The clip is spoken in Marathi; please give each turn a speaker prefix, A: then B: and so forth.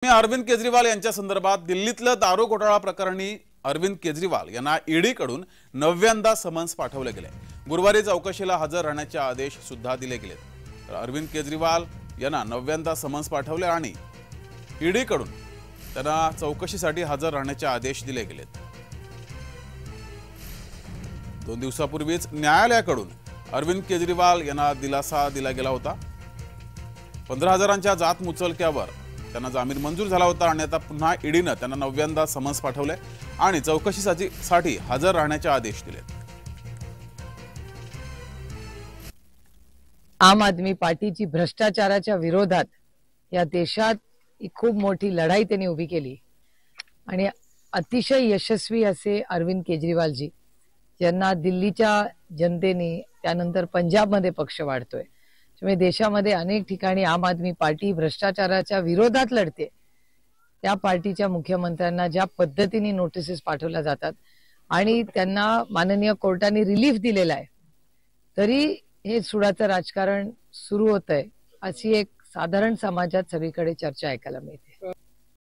A: अरविंद केजरीवाल यांच्या संदर्भात दिल्लीतलं दारू घोटाळा प्रकरणी अरविंद केजरीवाल यांना ईडीकडून 9व्यांदा समन्स पाठवले गेले। गुरुवारी चौकशीला हजर राहण्याचे आदेश सुद्धा दिले गेले। तर अरविंद केजरीवाल यांना 9व्यांदा समन्स पाठवले आणि ईडीकडून त्यांना चौकशीसाठी हजर राहण्याचे आदेश दिले गेले। 2 दिवसापूर्वीच न्यायालयाकडून अरविंद केजरीवाल यांना दिलासा दिला गेला होता। 15,000च्या जात मुचलक्यावर त्यांना जामीन मंजूर झाला होता आणि आता पुन्हा ईडीने त्यांना 9व्यांदा समन्स पाठवले आणि चौकशीसाठी हजर राहण्याचे आदेश दिले।
B: आम आदमी पार्टीची भ्रष्टाचाराच्या विरोधात या देशात एक खूप मोठी लढाई त्यांनी उभी केली आणि अतिशय यशस्वी असे अरविंद केजरीवालजी ज्यांना दिल्लीच्या जनतेने त्यानंतर पंजाबमध्ये पक्ष वाढतोय। त्यामुळे देशामध्ये अनेक ठिकाणी आम आदमी पार्टी भ्रष्टाचाराच्या विरोधात लढते। त्या पार्टीच्या मुख्यमंत्र्यांना ज्या पद्धतीने नोटिसेस पाठवल्या जातात आणि त्यांना माननीय कोर्टाने रिलीफ दिलेला आहे, तरी हे सुडाचं राजकारण सुरू होतंय अशी एक साधारण समाजात सगळीकडे चर्चा ऐकायला मिळते।